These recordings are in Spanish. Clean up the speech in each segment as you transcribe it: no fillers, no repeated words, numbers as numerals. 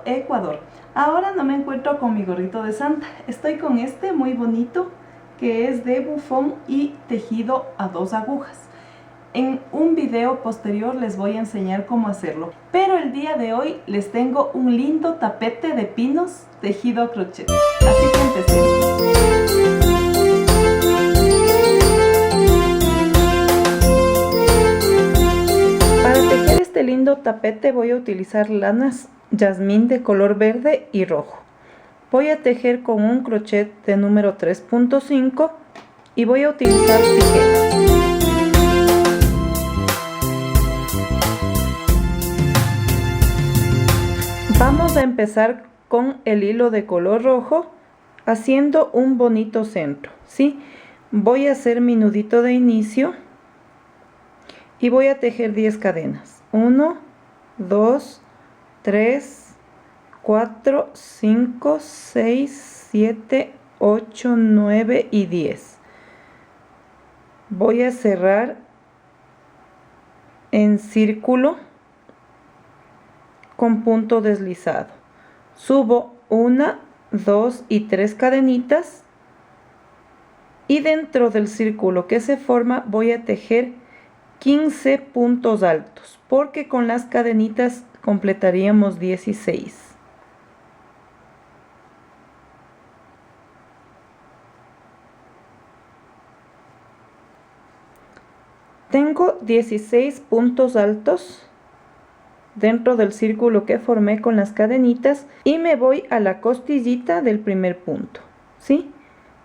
Ecuador. Ahora no me encuentro con mi gorrito de Santa, estoy con este muy bonito que es de bufón y tejido a 2 agujas. En un video posterior les voy a enseñar cómo hacerlo, pero el día de hoy les tengo un lindo tapete de pinos tejido a crochet, así que empecemos. Para tejer este lindo tapete voy a utilizar lanas jazmín de color verde y rojo. Voy a tejer con un crochet de número 3.5 y voy a utilizar tijeras. Vamos a empezar con el hilo de color rojo haciendo un bonito centro, ¿sí? Voy a hacer mi nudito de inicio y voy a tejer 10 cadenas. 1, 2, 3, 4, 5, 6, 7, 8, 9 y 10. Voy a cerrar en círculo con punto deslizado. Subo 1, 2 y 3 cadenitas y dentro del círculo que se forma voy a tejer 15 puntos altos, porque con las cadenitas completaríamos 16. Tengo 16 puntos altos dentro del círculo que formé con las cadenitas y me voy a la costillita del primer punto, ¿sí?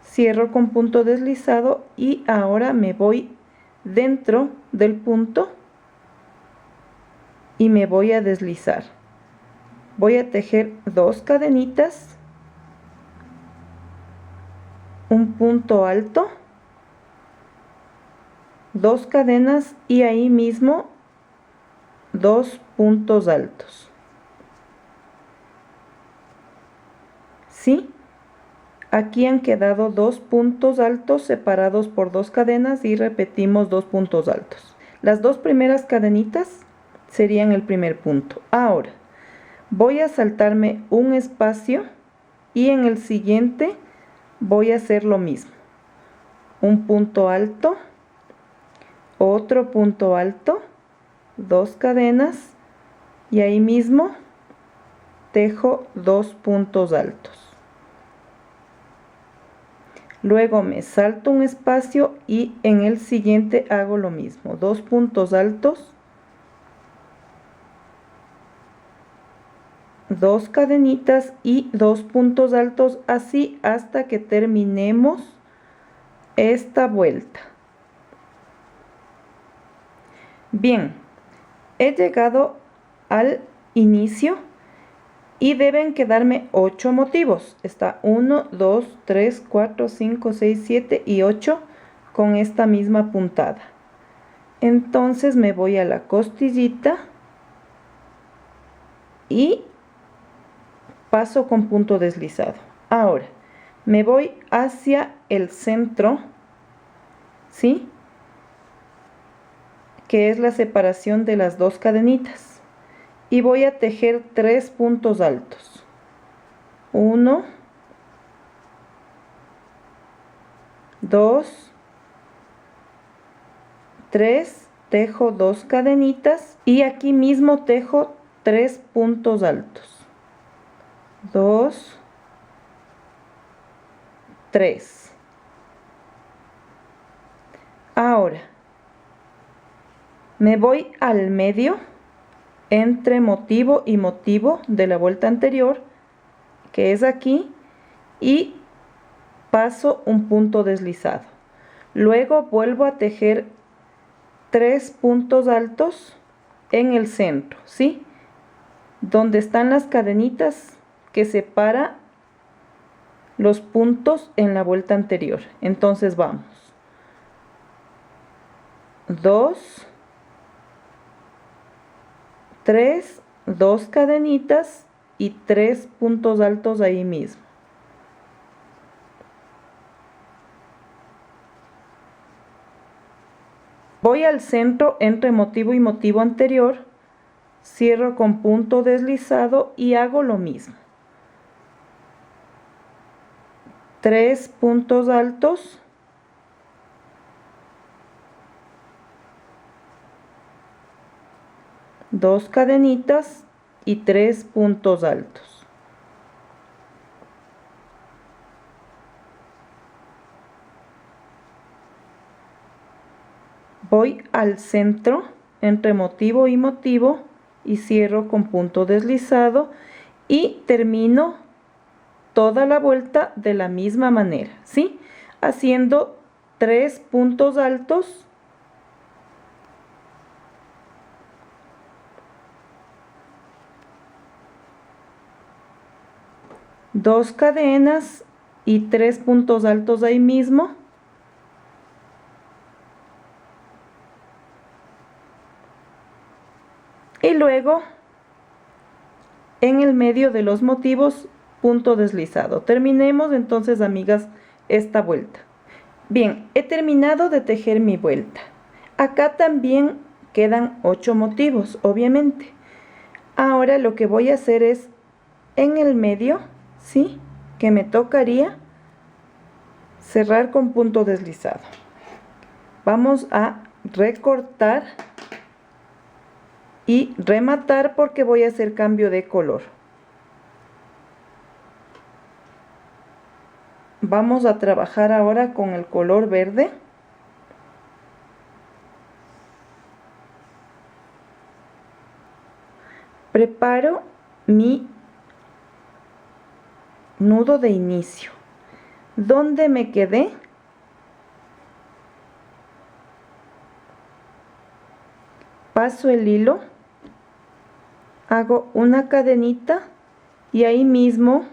Cierro con punto deslizado y ahora me voy dentro del punto y me voy a deslizar. Voy a tejer 2 cadenitas, un punto alto, 2 cadenas y ahí mismo 2 puntos altos. ¿Sí? Aquí han quedado 2 puntos altos separados por 2 cadenas y repetimos 2 puntos altos. Las 2 primeras cadenitas serían el primer punto. Ahora voy a saltarme un espacio y en el siguiente voy a hacer lo mismo. Un punto alto, otro punto alto, 2 cadenas y ahí mismo tejo 2 puntos altos. Luego me salto un espacio y en el siguiente hago lo mismo, 2 puntos altos, 2 cadenitas y 2 puntos altos, así hasta que terminemos esta vuelta. Bien, he llegado al inicio y deben quedarme 8 motivos. Está 1, 2, 3, 4, 5, 6, 7 y 8 con esta misma puntada. Entonces me voy a la costillita y paso con punto deslizado. Ahora me voy hacia el centro, ¿sí? Que es la separación de las 2 cadenitas. Y voy a tejer 3 puntos altos. 1, 2, 3, tejo 2 cadenitas y aquí mismo tejo 3 puntos altos. 2, 3. Ahora me voy al medio entre motivo y motivo de la vuelta anterior, que es aquí, y paso un punto deslizado. Luego vuelvo a tejer 3 puntos altos en el centro, ¿sí? Donde están las cadenitas que separa los puntos en la vuelta anterior. Entonces vamos. 2, 3, 2 cadenitas y 3 puntos altos ahí mismo. Voy al centro entre motivo y motivo anterior cierro con punto deslizado y hago lo mismo. 3 puntos altos, dos cadenitas y 3 puntos altos. Voy al centro entre motivo y motivo y cierro con punto deslizado y termino toda la vuelta de la misma manera, ¿sí? Haciendo 3 puntos altos, dos cadenas y 3 puntos altos ahí mismo. Y luego en el medio de los motivos punto deslizado. Terminemos entonces, amigas, esta vuelta. Bien, he terminado de tejer mi vuelta. Acá también quedan 8 motivos, obviamente. Ahora lo que voy a hacer es en el medio, ¿sí?, que me tocaría cerrar con punto deslizado. Vamos a recortar y rematar porque voy a hacer cambio de color. Vamos a trabajar ahora con el color verde. Preparo mi nudo de inicio. ¿Dónde me quedé? Paso el hilo, hago una cadenita y ahí mismo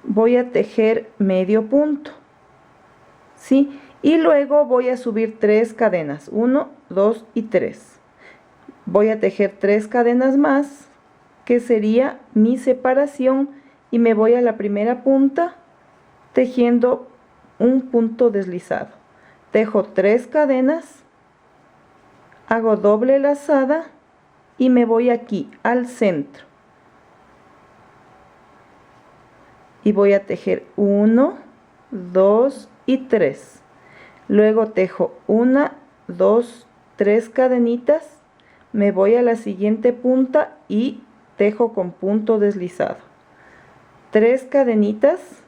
voy a tejer medio punto, ¿sí? Y luego voy a subir 3 cadenas, 1, 2 y 3. Voy a tejer 3 cadenas más, que sería mi separación, y me voy a la primera punta tejiendo un punto deslizado. Tejo 3 cadenas, hago doble lazada y me voy aquí al centro. Y voy a tejer 1, 2 y 3. Luego tejo 1, 2, 3 cadenitas, me voy a la siguiente punta y tejo con punto deslizado. 3 cadenitas,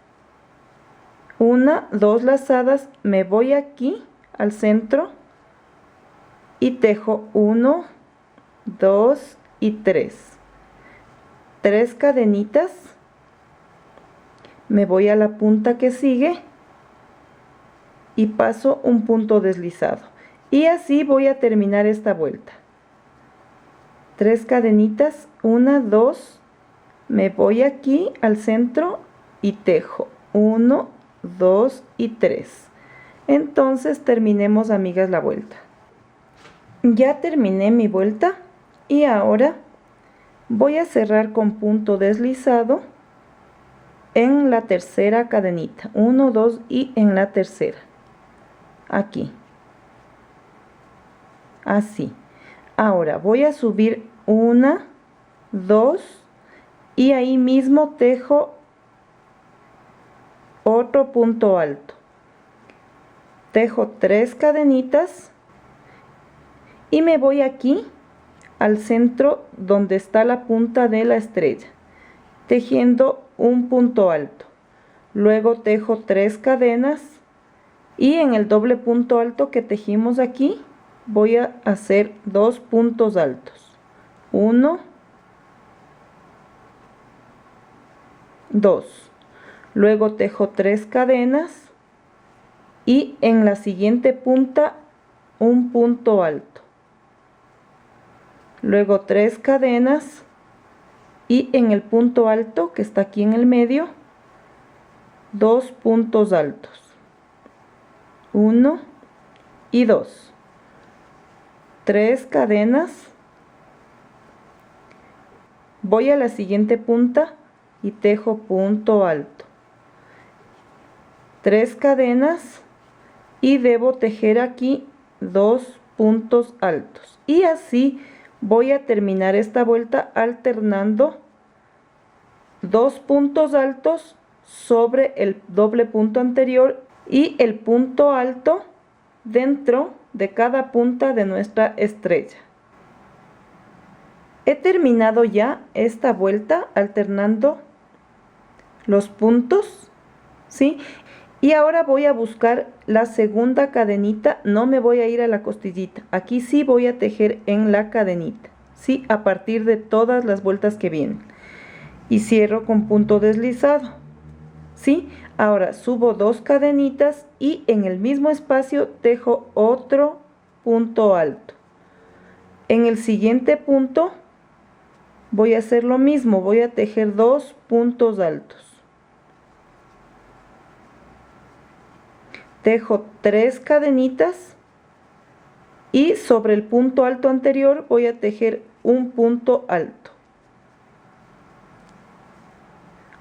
1, 2 lazadas, me voy aquí al centro y tejo 1, 2 y 3. 3 cadenitas, me voy a la punta que sigue y paso un punto deslizado. Y así voy a terminar esta vuelta. 3 cadenitas, 1, 2, me voy aquí al centro y tejo 1, 2 y 3. Entonces terminemos, amigas, la vuelta. Ya terminé mi vuelta y ahora voy a cerrar con punto deslizado en la tercera cadenita, 1, 2 y en la tercera, aquí, así. Ahora voy a subir 1, 2 y ahí mismo tejo otro punto alto. Tejo 3 cadenitas y me voy aquí al centro donde está la punta de la estrella, tejiendo un punto alto. Luego tejo 3 cadenas y en el doble punto alto que tejimos aquí voy a hacer 2 puntos altos. 1, 2. Luego tejo 3 cadenas y en la siguiente punta un punto alto. Luego 3 cadenas y en el punto alto que está aquí en el medio, 2 puntos altos. 1 y 2. 3 cadenas. Voy a la siguiente punta y tejo punto alto. 3 cadenas y debo tejer aquí 2 puntos altos. Y así voy a terminar esta vuelta alternando 2 puntos altos sobre el doble punto anterior y el punto alto dentro de cada punta de nuestra estrella. He terminado ya esta vuelta alternando los puntos, ¿sí? Y ahora voy a buscar la segunda cadenita, no me voy a ir a la costillita, aquí sí voy a tejer en la cadenita, ¿sí? A partir de todas las vueltas que vienen. Y cierro con punto deslizado, ¿sí? Ahora subo 2 cadenitas y en el mismo espacio tejo otro punto alto. En el siguiente punto voy a hacer lo mismo, voy a tejer 2 puntos altos. Tejo 3 cadenitas y sobre el punto alto anterior voy a tejer un punto alto.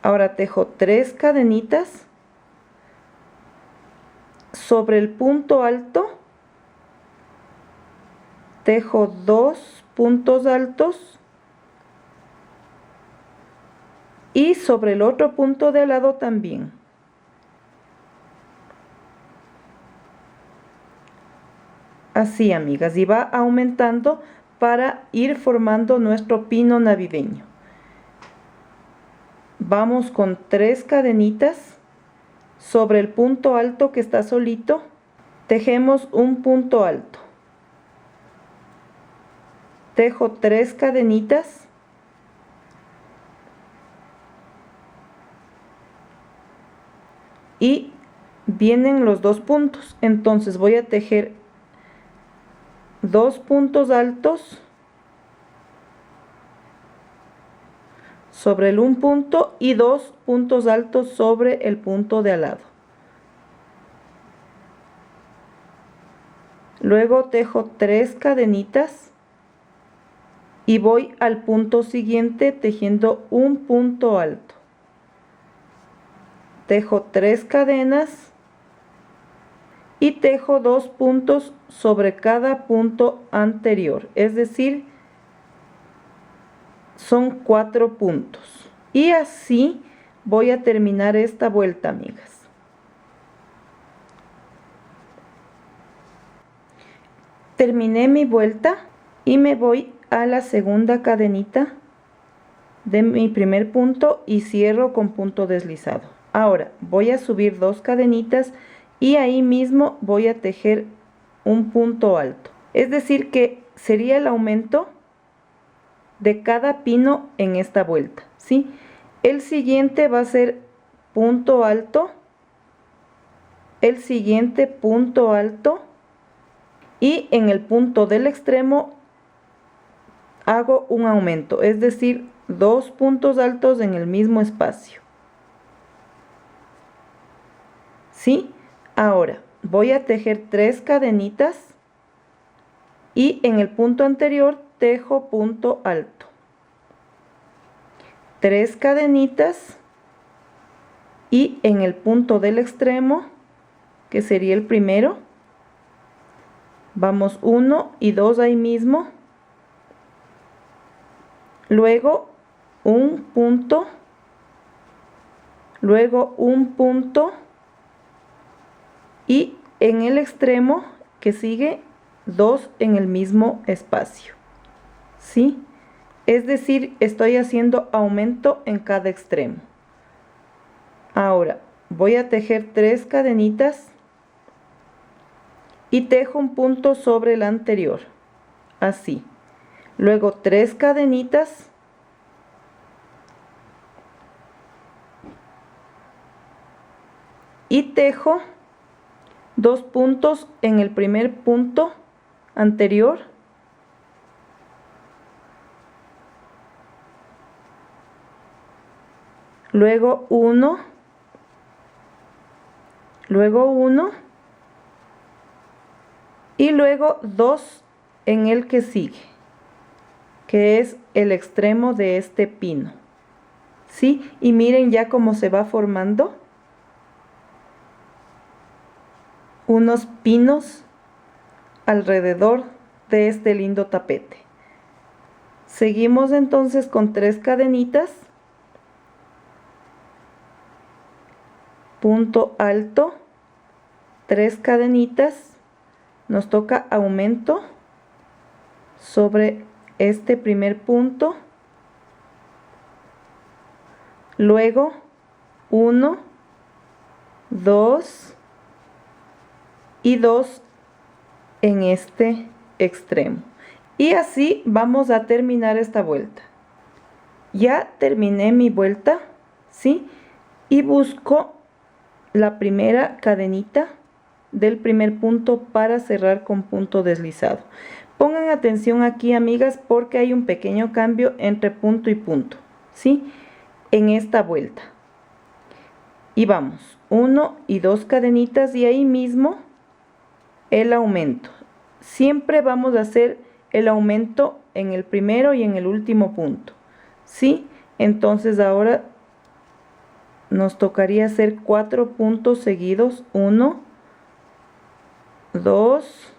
Ahora tejo 3 cadenitas, sobre el punto alto tejo 2 puntos altos y sobre el otro punto de al lado también. Así, amigas, y va aumentando para ir formando nuestro pino navideño. Vamos con 3 cadenitas, sobre el punto alto que está solito, tejemos un punto alto. Tejo 3 cadenitas, y vienen los 2 puntos, entonces voy a tejer 2 puntos altos sobre el un punto y 2 puntos altos sobre el punto de al lado. Luego tejo 3 cadenitas y voy al punto siguiente tejiendo un punto alto. Tejo 3 cadenas y tejo 2 puntos sobre cada punto anterior, es decir, son 4 puntos. Y así voy a terminar esta vuelta, amigas. Terminé mi vuelta y me voy a la segunda cadenita de mi primer punto y cierro con punto deslizado. Ahora voy a subir 2 cadenitas y ahí mismo voy a tejer un punto alto. Es decir que sería el aumento de cada pino en esta vuelta, ¿sí? El siguiente va a ser punto alto, el siguiente punto alto y en el punto del extremo hago un aumento, es decir, 2 puntos altos en el mismo espacio. ¿Sí? Ahora voy a tejer 3 cadenitas y en el punto anterior tejo punto alto. 3 cadenitas y en el punto del extremo, que sería el primero, vamos 1 y 2 ahí mismo. Luego un punto, luego un punto y en el extremo que sigue 2 en el mismo espacio, ¿sí? Es decir, estoy haciendo aumento en cada extremo. Ahora voy a tejer 3 cadenitas y tejo un punto sobre el anterior, así. Luego 3 cadenitas y tejo 2 puntos en el primer punto anterior, luego 1, luego 1 y luego 2 en el que sigue, que es el extremo de este pino, ¿sí? Y miren ya cómo se va formando unos pinos alrededor de este lindo tapete. Seguimos entonces con 3 cadenitas, punto alto, 3 cadenitas, nos toca aumento sobre este primer punto, luego 1, 2 y 2 en este extremo. Y así vamos a terminar esta vuelta. Ya terminé mi vuelta, ¿sí? Y busco la primera cadenita del primer punto para cerrar con punto deslizado. Pongan atención aquí, amigas, porque hay un pequeño cambio entre punto y punto, ¿sí? En esta vuelta. Y vamos, 1 y 2 cadenitas y ahí mismo el aumento. Siempre vamos a hacer el aumento en el primero y en el último punto, ¿sí? Entonces ahora nos tocaría hacer 4 puntos seguidos, 1, 2,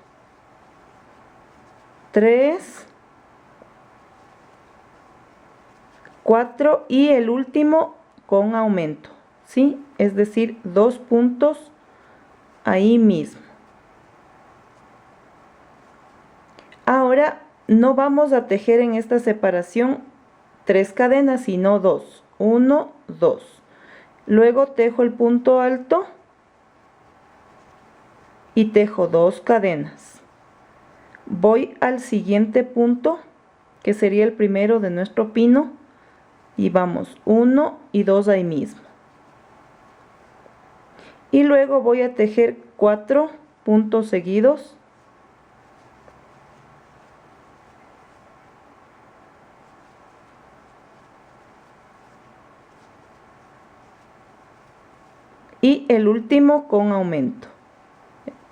3, 4 y el último con aumento, ¿sí? Es decir, 2 puntos ahí mismo. Ahora no vamos a tejer en esta separación 3 cadenas, sino 2. 1, 2. Luego tejo el punto alto y tejo 2 cadenas. Voy al siguiente punto, que sería el primero de nuestro pino, y vamos 1 y 2 ahí mismo. Y luego voy a tejer 4 puntos seguidos. Y el último con aumento.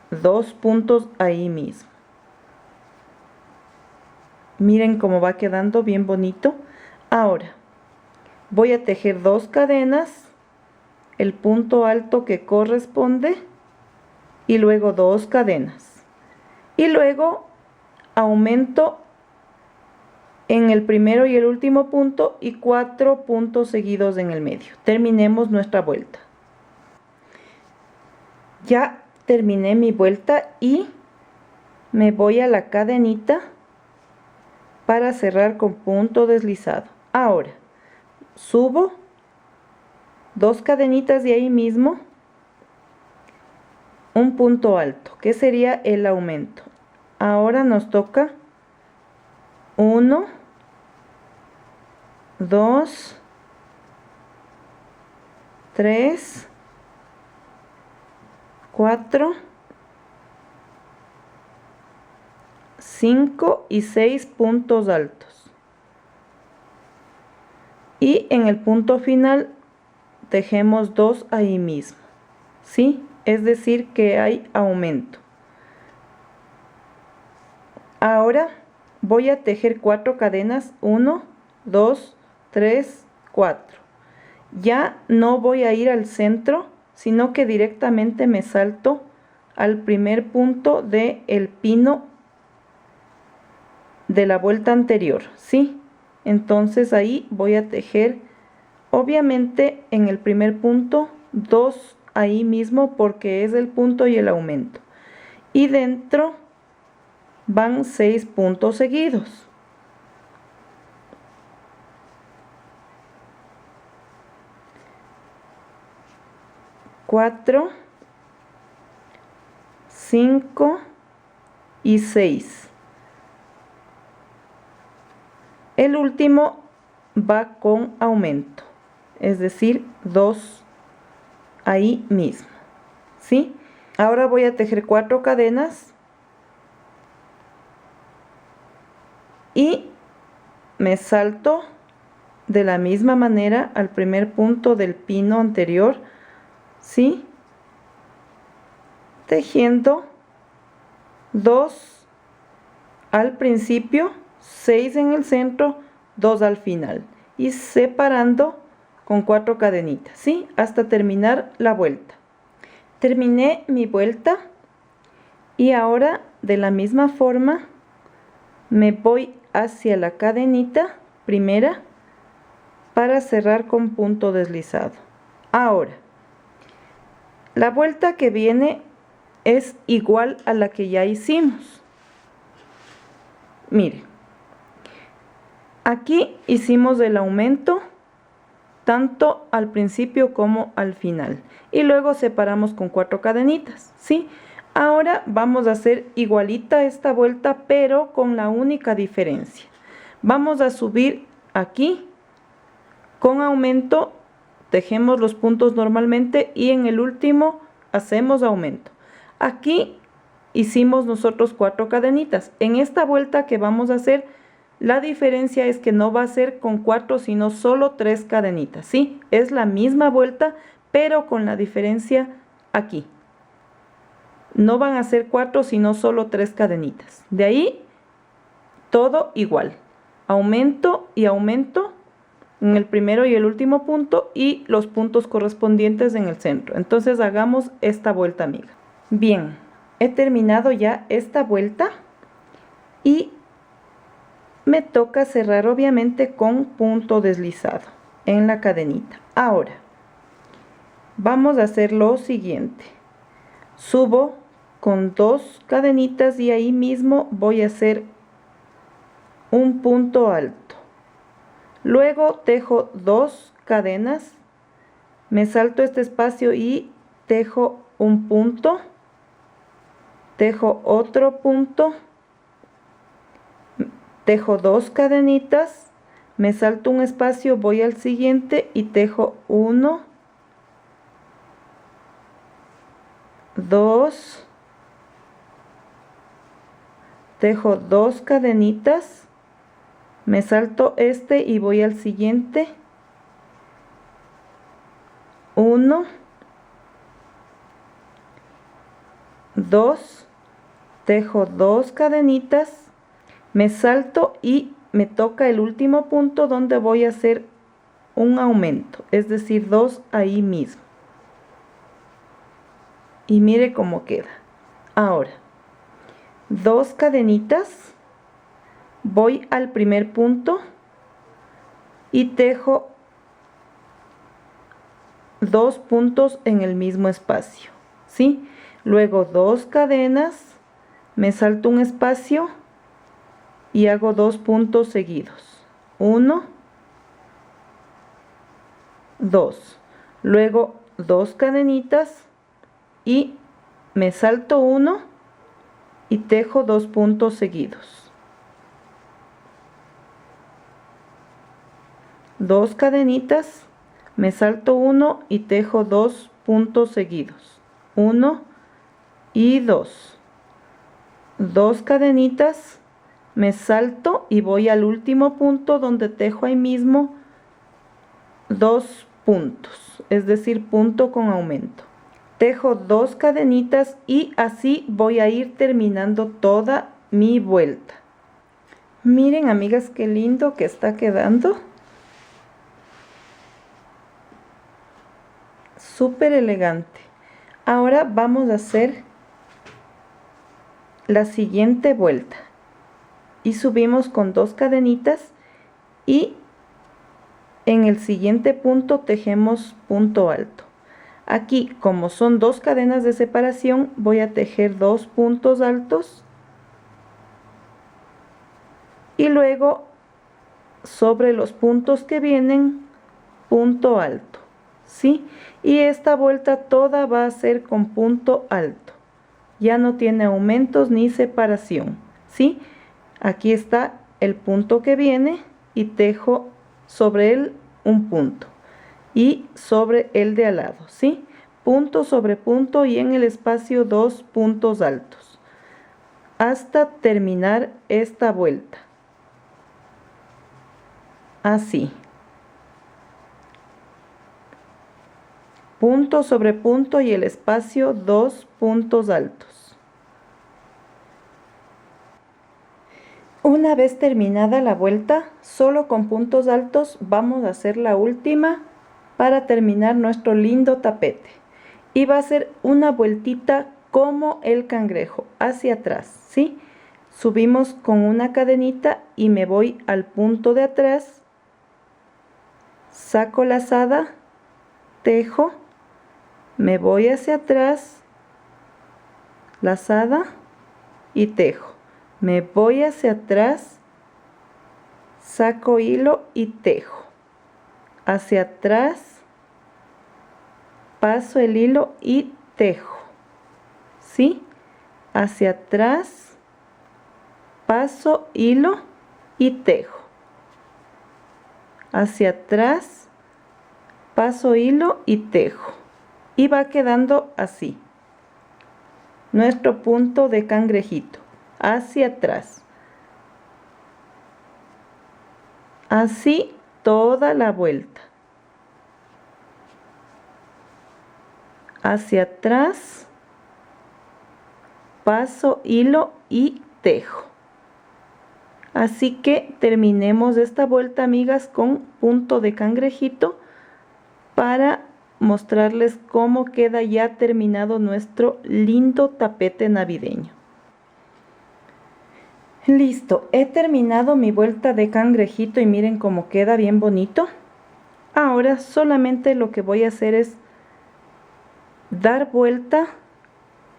2 puntos ahí mismo. Miren cómo va quedando bien bonito. Ahora voy a tejer 2 cadenas, el punto alto que corresponde y luego 2 cadenas. Y luego aumento en el primero y el último punto y 4 puntos seguidos en el medio. Terminemos nuestra vuelta. Ya terminé mi vuelta y me voy a la cadenita para cerrar con punto deslizado. Ahora subo 2 cadenitas de ahí mismo, un punto alto, que sería el aumento. Ahora nos toca 1, 2, 3, 4, 5 y 6 puntos altos. Y en el punto final tejemos 2 ahí mismo, ¿sí? Es decir que hay aumento. Ahora voy a tejer 4 cadenas, 1, 2, 3, 4. Ya no voy a ir al centro, sino que directamente me salto al primer punto del pino de la vuelta anterior, ¿sí? Entonces ahí voy a tejer, obviamente en el primer punto, 2 ahí mismo porque es el punto y el aumento. Y dentro van 6 puntos seguidos. Cuatro, 5 y 6. El último va con aumento, es decir, 2 ahí mismo, ¿sí? Ahora voy a tejer 4 cadenas y me salto de la misma manera al primer punto del pino anterior, ¿sí? Tejiendo 2 al principio, 6 en el centro, 2 al final y separando con 4 cadenitas, ¿sí? Hasta terminar la vuelta. Terminé mi vuelta y ahora de la misma forma me voy hacia la cadenita primera para cerrar con punto deslizado. Ahora, la vuelta que viene es igual a la que ya hicimos. Miren, aquí hicimos el aumento tanto al principio como al final y luego separamos con 4 cadenitas, ¿sí? Ahora vamos a hacer igualita esta vuelta, pero con la única diferencia. Vamos a subir aquí con aumento, tejemos los puntos normalmente y en el último hacemos aumento. Aquí hicimos nosotros 4 cadenitas. En esta vuelta que vamos a hacer, la diferencia es que no va a ser con 4, sino solo 3 cadenitas, ¿sí? Es la misma vuelta, pero con la diferencia aquí. No van a ser 4, sino solo 3 cadenitas. De ahí, todo igual. Aumento y aumento en el primero y el último punto y los puntos correspondientes en el centro. Entonces hagamos esta vuelta, amiga. Bien, he terminado ya esta vuelta y me toca cerrar obviamente con punto deslizado en la cadenita. Ahora, vamos a hacer lo siguiente. Subo con 2 cadenitas y ahí mismo voy a hacer un punto alto. Luego tejo 2 cadenas, me salto este espacio y tejo un punto, tejo otro punto, tejo 2 cadenitas, me salto un espacio, voy al siguiente y tejo 1, 2, tejo 2 cadenitas, me salto este y voy al siguiente, 1, 2, tejo 2 cadenitas, me salto y me toca el último punto donde voy a hacer un aumento, es decir, 2 ahí mismo. Y mire cómo queda. Ahora, 2 cadenitas, voy al primer punto y tejo 2 puntos en el mismo espacio, ¿sí? Luego 2 cadenas, me salto un espacio y hago 2 puntos seguidos. 1, 2. Luego 2 cadenitas y me salto 1 y tejo 2 puntos seguidos. 2 cadenitas, me salto 1 y tejo 2 puntos seguidos. 1 y 2. 2 cadenitas, me salto y voy al último punto donde tejo ahí mismo 2 puntos, es decir, punto con aumento. Tejo 2 cadenitas y así voy a ir terminando toda mi vuelta. Miren, amigas, qué lindo que está quedando. Súper elegante. Ahora vamos a hacer la siguiente vuelta y subimos con 2 cadenitas y en el siguiente punto tejemos punto alto. Aquí, como son 2 cadenas de separación, voy a tejer 2 puntos altos y luego sobre los puntos que vienen, punto alto, ¿sí? Y esta vuelta toda va a ser con punto alto. Ya no tiene aumentos ni separación, ¿sí? Aquí está el punto que viene y tejo sobre él un punto. Y sobre el de al lado, ¿sí? Punto sobre punto y en el espacio 2 puntos altos. Hasta terminar esta vuelta. Así. Punto sobre punto y el espacio 2 puntos altos. Una vez terminada la vuelta, solo con puntos altos vamos a hacer la última para terminar nuestro lindo tapete. Y va a ser una vueltita como el cangrejo, hacia atrás, ¿sí? subimos con una cadenita y me voy al punto de atrás, saco lazada, tejo, me voy hacia atrás, lazada y tejo, me voy hacia atrás, saco hilo y tejo, hacia atrás, paso el hilo y tejo, ¿sí? Hacia atrás, paso hilo y tejo, hacia atrás, paso hilo y tejo, y va quedando así nuestro punto de cangrejito, hacia atrás, así toda la vuelta, hacia atrás, paso hilo y tejo. Así que terminemos esta vuelta, amigas, con punto de cangrejito para mostrarles cómo queda ya terminado nuestro lindo tapete navideño. Listo, he terminado mi vuelta de cangrejito y miren cómo queda bien bonito. Ahora solamente lo que voy a hacer es dar vuelta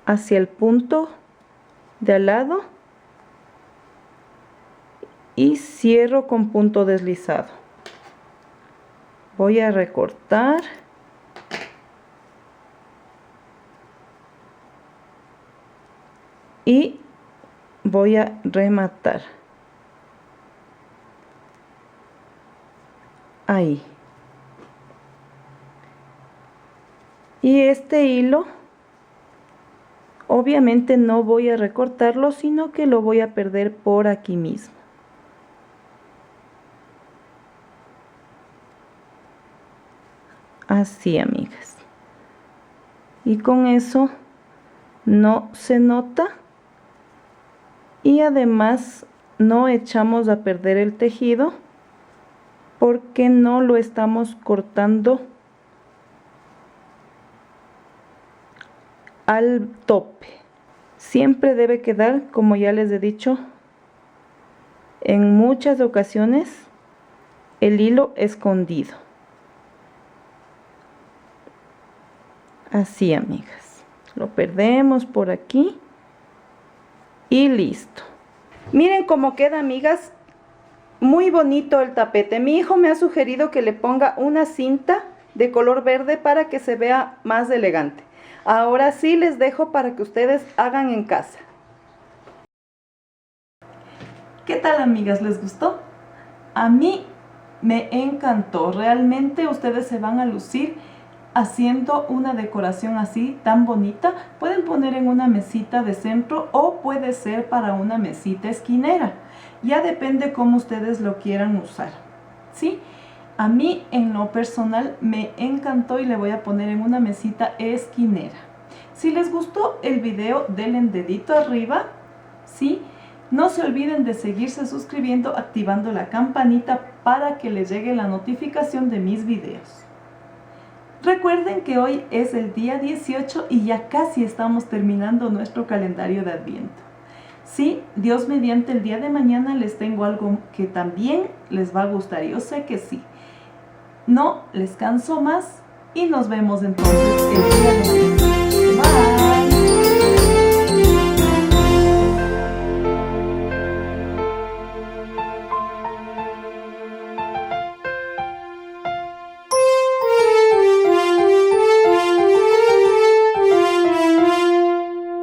hacia el punto de al lado y cierro con punto deslizado. Voy a recortar y voy a rematar ahí. Y este hilo obviamente no voy a recortarlo, sino que lo voy a perder por aquí mismo. Así, amigas. Y con eso no se nota y además no echamos a perder el tejido porque no lo estamos cortando al tope. Siempre debe quedar, como ya les he dicho en muchas ocasiones, el hilo escondido. Así, amigas, lo perdemos por aquí y listo. Miren cómo queda, amigas, muy bonito el tapete. Mi hijo me ha sugerido que le ponga una cinta de color verde para que se vea más elegante. Ahora sí les dejo para que ustedes hagan en casa. ¿Qué tal, amigas? ¿Les gustó? A mí me encantó. Realmente ustedes se van a lucir haciendo una decoración así tan bonita. Pueden poner en una mesita de centro o puede ser para una mesita esquinera. Ya depende cómo ustedes lo quieran usar, ¿sí? A mí en lo personal me encantó y le voy a poner en una mesita esquinera. Si les gustó el video, denle dedito arriba, ¿sí? No se olviden de seguirse suscribiendo, activando la campanita para que les llegue la notificación de mis videos. Recuerden que hoy es el día 18 y ya casi estamos terminando nuestro calendario de Adviento. Sí, Dios mediante, el día de mañana les tengo algo que también les va a gustar. Yo sé que sí. No les canso más y nos vemos entonces el día de mañana.